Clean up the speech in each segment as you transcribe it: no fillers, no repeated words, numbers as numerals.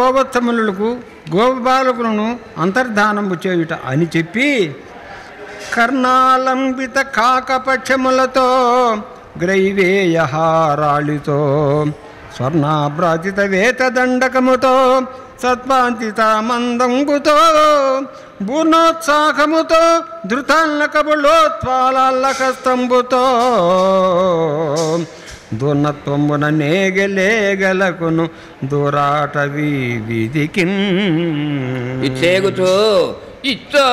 గోవత్సములకు గోబాలకులను అంతర్ధానము చేయుట అని చెప్పి కర్ణాలంబిత కాకపక్షములతో గ్రైవేయహారాళితో స్వర్ణాభ్రాజిత వేతదండకముతో సత్వాంతిత మందంగుతో పూర్ణోత్సాహముతో ధృతాల్లకబులోత్పాలకస్తంభుతో దూర్ణత్వమున నేగలేగలకును దూరాట వీధికి ఇచ్చేగుచో ఇచ్చో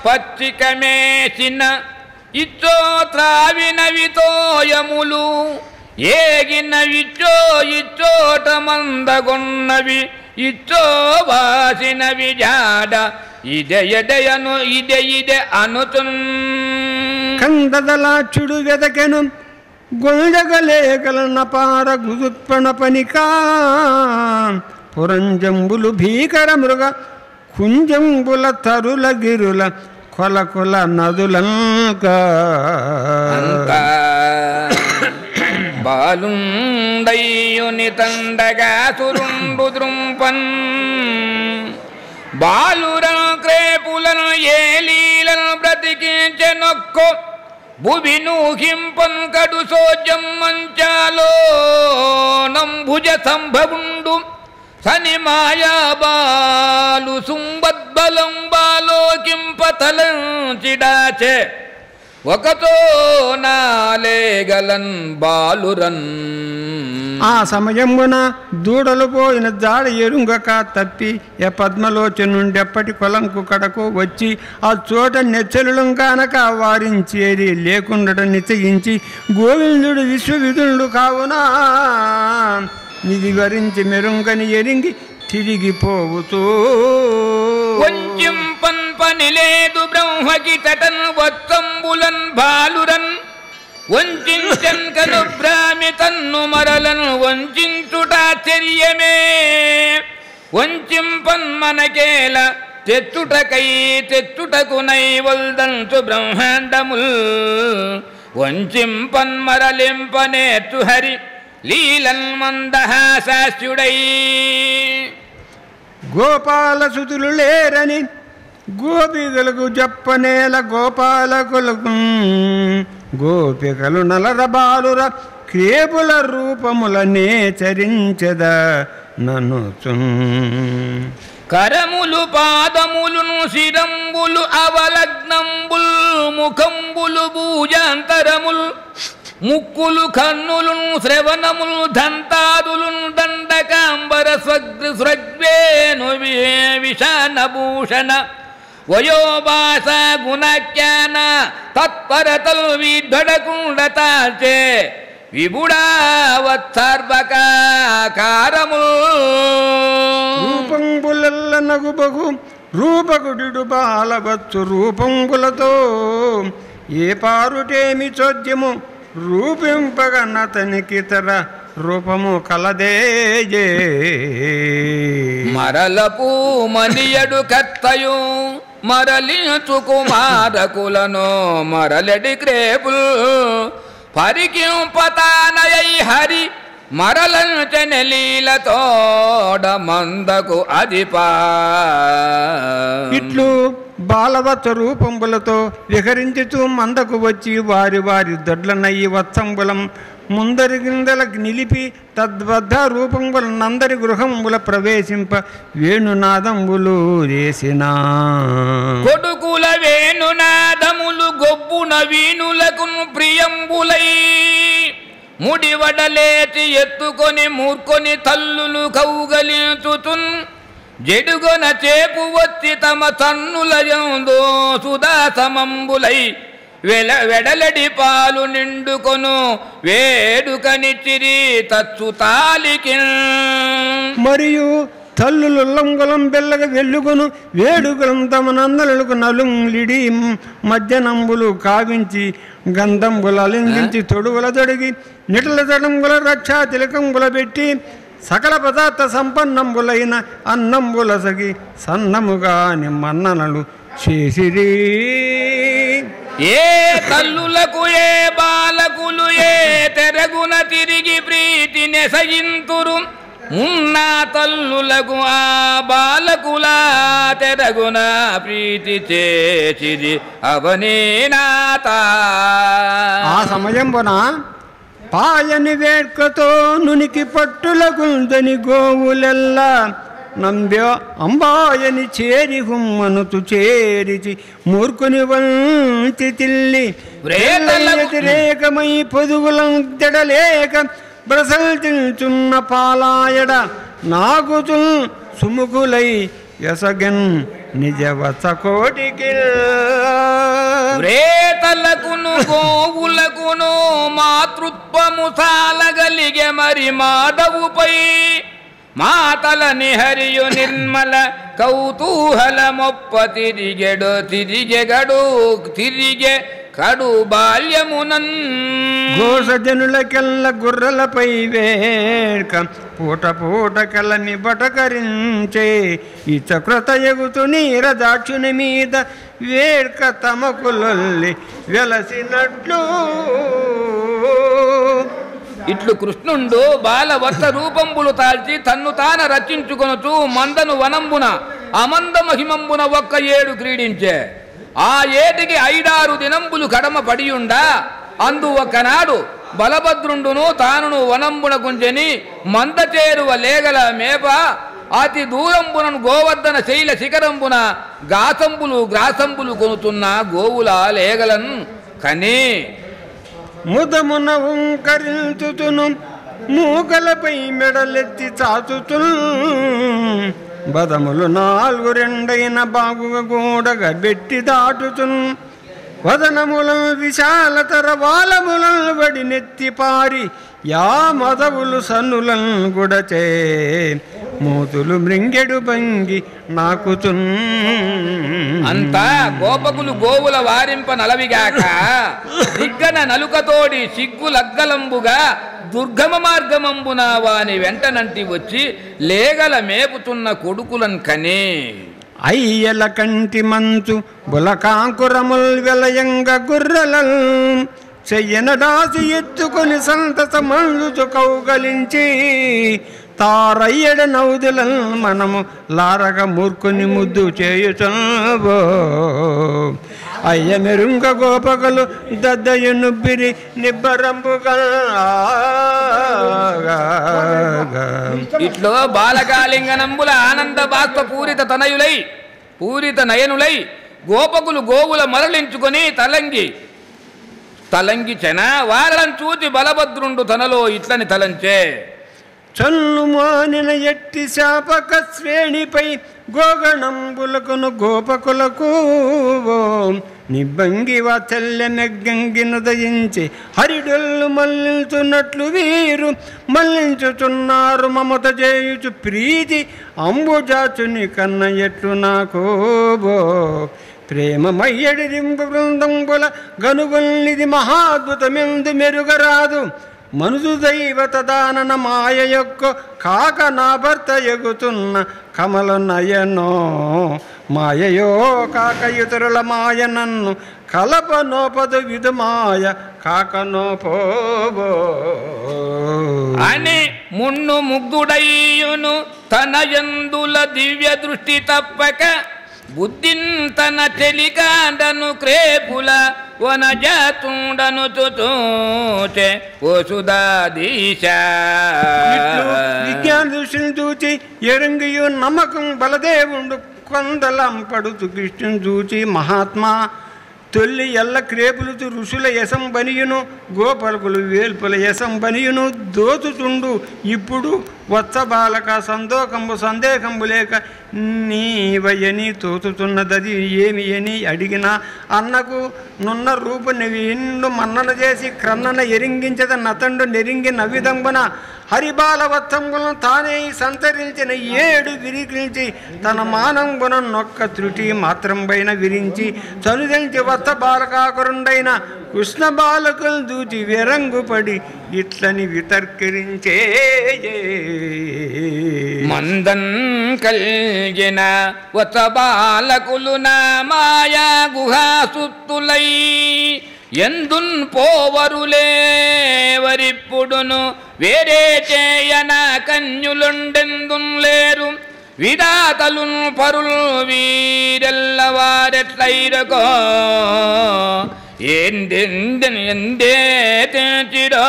పచ్చిక మేసిన ఇచ్చో త్రావినవితోయములు ఏగినవిచ్చో ఇచ్చోట మందగొన్నవి ఇచ్చో వాసినవి జాడ ఇదెయదయను ఇదే అనుతున్ కందదలాచుడు వెదకెను గొండగలేకలన పార గుదుత్పణ పనికా పురంజంబులు భీకర మృగ కుంజంబుల తరుల గిరుల కొలకుల నదులంక బాలుండయ్యుని తండగా సురుండు ద్రుంపన్ బాలురను క్రేపులను ఏలీలను బ్రతికించెనొక్కో భువినూహింపన్ కడు సోజం మంచాలో నంభుజ సంభవుండు సని మాయా బాలు సుంబద్బలం బాలోకింపతలంచిడాచే ఒకతో నాలేగలన్ బాలురన్ ఆ సమయమున దూడలు పోయిన జాడ ఎరుంగక తప్పి పద్మలోచనుండెప్పటి కొలంకు కడకు వచ్చి ఆ చోట నెచ్చలులం కానక వారించేది లేకుండా నిశ్చయించి గోవిందుడు విశ్వవిధుడు కావునా నిధి వరించి మెరుంగని ఎరింగి తిరిగిపోవుతూ వంచింపన్ పని లేదు బ్రహ్మకి తటన్ వత్తంబులన్ బాలురన్ వంచన్ కను భ్రామి తన్ను మరలను వంచుటాచర్యమే వంచింపన్ మనకేల తెచ్చుటకు నైవల్దంతు బ్రహ్మాండముల్ వంచింపన్ మరలింపనేత్తు హరి లీలన్ మందహాసాస్యుడై గోపాలసుతులు లేరని గోపికలకు చెప్పనేల గోపాలకులకు గోపికలు నలర బాలుర క్రేపుల రూపములనే చరించద నన్ను కరములు పాదములును శిరంబులు అవలగ్నంబుల్ ముఖంబులు భూజాంతరముల్ ముక్కులు కన్నులును శ్రవణములు దంతాదులును దండకాంబర స్రగ్వేను విషానభూషణ వయోభాష గుణజ్ఞాన తత్పరతలు విధ్వడకుండతాచే విబుడావత్సర్వకారము రూపంబులెల్ల నగుబగు రూపకుడు బాలవచ్చు రూపంబులతో ఏ పారుటేమి చోద్యము రూపింపగనతనికితర రూపము కలదేజే మరలపు మనియడు కత్తయు మరలించు కుమారకులను మరలెడి క్రేపుల్ పరికింపతానయై హరి మరలంచనెలీలతోడ మందకు అధిపా ఇట్లు బాలవత్స రూపంబులతో విహరించుతూ మందకు వచ్చి వారి వారి దొడ్లనయ్యి వత్సంబులం ముందరి గిందలకు నిలిపి తద్వద్ధ రూపంబుల నందరి గృహంబుల ప్రవేశింప వేణునాదంబులు వేసినా కొడుకుల వేణునాదములు గొబ్బున వీణులకు ప్రియంబులై ముడివడలేచి ఎత్తుకొని మూర్కొని తల్లులు కౌగలించుతున్ జడుగొన చేపు వచ్చి తమ తన్నులయందో సుదాసమంబులై వెడలడి పాలు నిండుకొను వేడుకనిచ్చిరి తచ్చు తాలికి మరియు తల్లులు లంగులం బెల్లగ వెల్లుకొను వేడుకలం తమ నందలకు నలుంలిడి మధ్యనంబులు కావించి గంధంబుల అలింగించి తొడుగుల తొడిగి నిటల తడంబుల రక్షా తిలకంబుల పెట్టి సకల పదార్థ సంపన్నంబులైన అన్నంబుల సగి సన్నముగా నిమ్మన్ననలు చేసిరి ఏ తల్లులకు ఏ బాలకులు ఏ తెరగున తిరిగి ప్రీతి నెసయింతురు మున్నా తల్లులకు ఆ బాలకుల తెరగున ప్రీతి చేసిది అవనేనాత. ఆ సమయంబున పాయని వేడ్కతో నునికి పట్టులగుందని గోవులెల్లా నంబ్యో అంబాయని చేరి హుమ్మనుతు చేరిచి మూర్ఖుని వంచి తిల్లి వ్యతిరేకమై పొదుగులం తెడలేక బ్రసల్చున్న పాలాయడ నాగుతు సుముఖులై యసగన్ నిజవస కోటికి. రేతలకును గోవులకును మాతృత్వము సాలగలిగే మరి మాధవుపై మాతలని హరియు నిర్మల కౌతూహలమొప్ప తిరిగే కడు బాల్యమునన్. ఘోషజనులకెల్ల గుర్రలపై వేర్క పూట పూట కలని బటకరించే ఇచకృత ఎగుతు నీరదాక్షుని మీద వేర్క తమకులొల్లి వెలసినట్లు. ఇట్లు కృష్ణుండు బాలవర్త రూపంబులు తాల్చి తన్ను తాన రచించుకొనుచు మందను వనంబున అమంద మహిమంబున 7 క్రీడించే. ఆ ఏటికి 5-6 దినంబులు కడమ పడియుండా అందు ఒకనాడు బలభద్రుండును తానును వనంబున గుంజని మంద చేరువ లేగల మేప అతి దూరంబునను గోవర్ధన శైల శిఖరంబున గ్రాసంబులు కొనుతున్న గోవుల లేగలను కని ముదమున ఉంకరించుతును మూకలపై మెడలెత్తి చాచుతును బదములు 4 బాగుగా గూడగా బెట్టి దాటుతును వదనముల విశాలతర వాలములను వడి నెత్తి పారి యా మదవులు సన్నులను గుడచే మూతులు మృంగెడు భంగి నాకుతున్. అంతా గోపకులు గోవుల వారింప నలవిగాక దిగ్గన నలుకతోడి సిగ్గులగ్గలంబుగా దుర్గమ మార్గమంబున వాని వెంటనంటి వచ్చి లేగల మేపుతున్న కొడుకులను కనే. అయ్యల కంటి మంచు బులకాంకురముల్ వెలయంగ గుర్రలల్ చెయ్యనడాసి ఎత్తుకొని సంతత మంజు కౌగలించి తారయ్యడ నౌదులన్ మనము లారగ మూర్ఖుని ముద్దు చేయుచో. అయ్య మెరుంగ గోపకలు దద్దయ్య నుబ్బిరి నిబ్బరంబుగా. ఇట్లో బాలకాలింగనంబుల ఆనంద బాష్ప పూరిత నయనులై గోపకులు గోవుల మరలించుకొని తలంగి చెన వారలను చూచి బలభద్రుండు తనలో ఇట్లని తలంచే. చల్లు మానిన ఎట్టి శాపక శ్రేణిపై గోగణంబులకును గోపకులకు నిబ్బంగి వాత్సల్య నెగ్గంగినుదయించి హరిడొల్లు మళ్లించున్నట్లు వీరు మళ్లించుచున్నారు మమత చేయుచు ప్రీతి అంబుజాచుని కన్న ఎట్లు నాకు ప్రేమమయ్యడి రింపు బృందంబుల గనుగొల్నిది మహాద్భుతమెందు మెరుగరాదు. మనుజు దైవత దానన మాయ యొక్క కాక నా భర్త ఎగుతున్న కమల నయనో మాయయో కాక ఇతరుల మాయ నన్ను కలప నోపదు విధు మాయ కాక నోపోబో అని మున్ను ముగ్ధుడయ్యును తన యందుల దివ్య దృష్టి తప్పక బుద్ధిన్ తన చెలికాండను క్రేపుల వనజాతుండను చుచూచే వసుదాదీశ. విజ్ఞాన దృష్టిని చూచి ఎరంగియు నమ్మకం బలదేవుండు కొందలం పడుతు కృష్ణుని చూచి మహాత్మా తొల్లి ఎల్ల క్రేపులుతు ఋషుల యసం బనియును గోపలకులు వేల్పుల యసం బనియును దోచుతుండు. ఇప్పుడు వత్సబాలక సందేహంబు లేక నీవయని తోచుతున్నదది ఏమి అని అడిగిన అన్నకు నున్న రూపు నిండు మన్నన చేసి క్రన్నన ఎరింగించద నతండు నెరింగి నవ్విదంబున హరిబాలవత్సంబులను తానే సంతరించిన 7 విరిగించి తన మానంబున నొక్క త్రుటి మాత్రం పైన విరించి చనుదెంచి వత్స బాలకాకురుండైన కృష్ణ బాలకులు దూచి విరంగుపడి ఇట్లని వితర్కరించే. మందన్ కల్గిన వత్స బాలకులు నా మాయా గుహాసుత్తులై ఎందున్ పోవరులేవరిప్పుడును వేరే చేయన కన్యులుండెందున్ లేరు విధాతలున్ పరులు వీరెల్లవారెట్లైరకో ఎందే తెచ్చిడో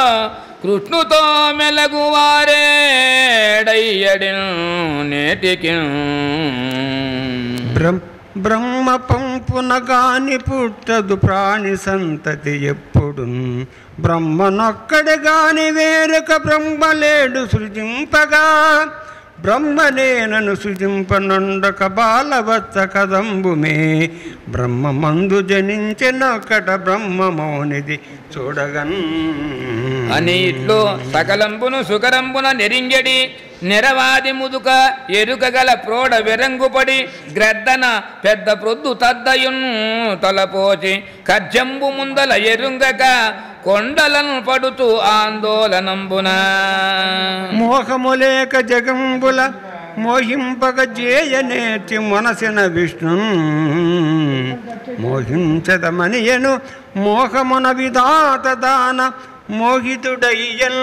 కృష్ణుతో మెలగువారేడయ్యడి నేటికి బ్రహ్మ పంపున గాని పుట్టదు ప్రాణి సంతతి ఎప్పుడు బ్రహ్మనొక్కడే గాని వేరొక బ్రహ్మలేడు సృజింపగా బ్రహ్మనేనను సృజింపనుండక బాలవత్స కదంబుమే బ్రహ్మమందు జనించినొక్కట బ్రహ్మమౌనిది చూడగన్ అని ఇట్లో సకలంబును సుకరంబున నెరింగడి నెరవాది ముదుక ఎరుకగల ప్రోడ వెరంగుపడి గ్రద్దన పెద్ద ప్రొద్దు తద్దయున్ తలపోచి కజ్జంబు ముందల ఎరుంగక కొండలను పడుతూ ఆందోళనంబున మోహములేక జగంబుల మోహింపక జేయనేతి మనసిన విష్ణు మోహించదమనియను మోహమున విధాత దాన మోహితుడయ్యన్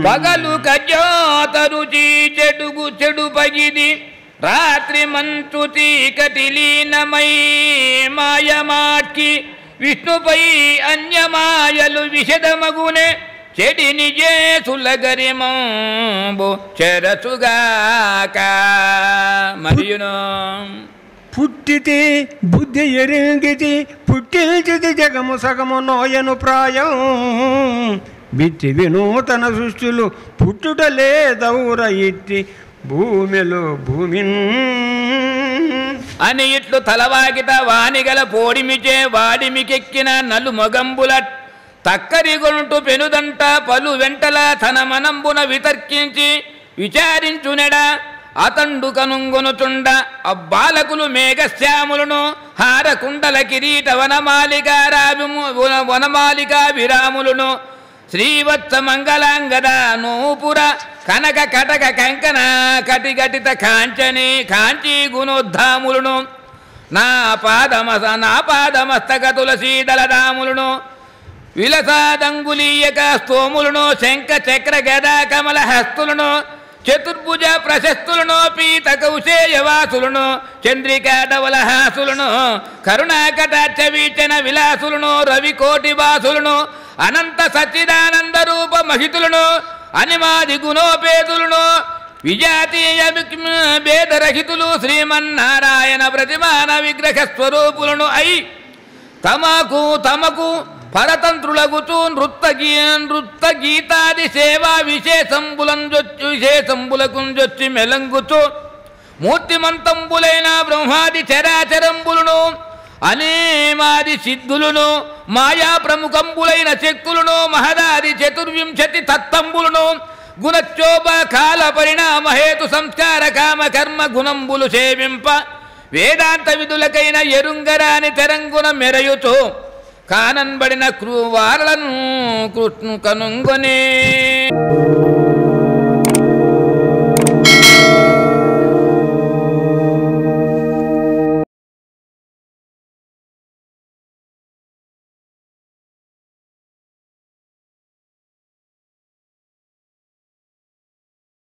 పగలు కజాత రుచి చెడు పగిది రాత్రి మంచు చీకటి లీనమై మాయమాకి విష్ణుపై అన్యమాయలు విషదమగునే చెడి నిజే సులగరిమంబు చెరచుగాక మరియును పుట్టితి బుద్ధి ఎరింగితి పుట్టిల్చితి జగము సగము నోయను ప్రాయం బిత్తి వినూతన సృష్టిలు పుట్టుట లేదౌర ఇట్టి భూమిలో భూమిన్ అని ఇట్లు తలవాకిట వానిగల పోడిమిచే వాడిమికెక్కిన నలు మొగంబుల తక్కరిగొంటు పెనుదంట పలు వెంటల తన మనంబున వితర్కించి విచారించునెడా అతండు కనుంగొనుచుండ అబ్బాలకులు మేఘశ్యాములను హారకుండల కిరీట వనమాలికా విరాములను శ్రీవత్స మంగళాంగద నూపుర కనక కటక కంకణ కటిఘటిత కాంచని కాంచీ గుణోద్ధాములను నా పాదమస్తక తులసీదళదాములను విలసాదంగులీయక స్తోములను శంఖ చక్ర గద కమల హస్తులను చతుర్భుజ ప్రశస్తులను పీత కౌశేయవాసులను చంద్రికాడవలహాసులను కరుణాకటాక్ష వీచన విలాసులను రవికోటి వాసులను అనంత సచ్చిదానంద రూప మహితులను అనిమాది గుణోపేతులను విజాతీయ భేదరహితులు శ్రీమన్నారాయణ ప్రతిమాన విగ్రహ స్వరూపులను అయి తమకు పరతంత్రులగుచు నృత్త గీతాది సేవా విశేషంబులకు జొచ్చి మెలంగుచు మూర్తిమంతంబులైన బ్రహ్మాది చరాచరంబులను అనేమాది సిద్ధులను మాయా ప్రముఖంబులైన శక్తులను మహదాది చతుర్వింశతి తత్తంబులను గుణక్షోభ కాల పరిణామ హేతు సంస్కార కామ కర్మ గుణంబులు సేవింప వేదాంత విధులకైన ఎరుంగరాని తెరంగున మెరయుచు కానన్బడిన వారలను కృష్ణు కనుంగొనే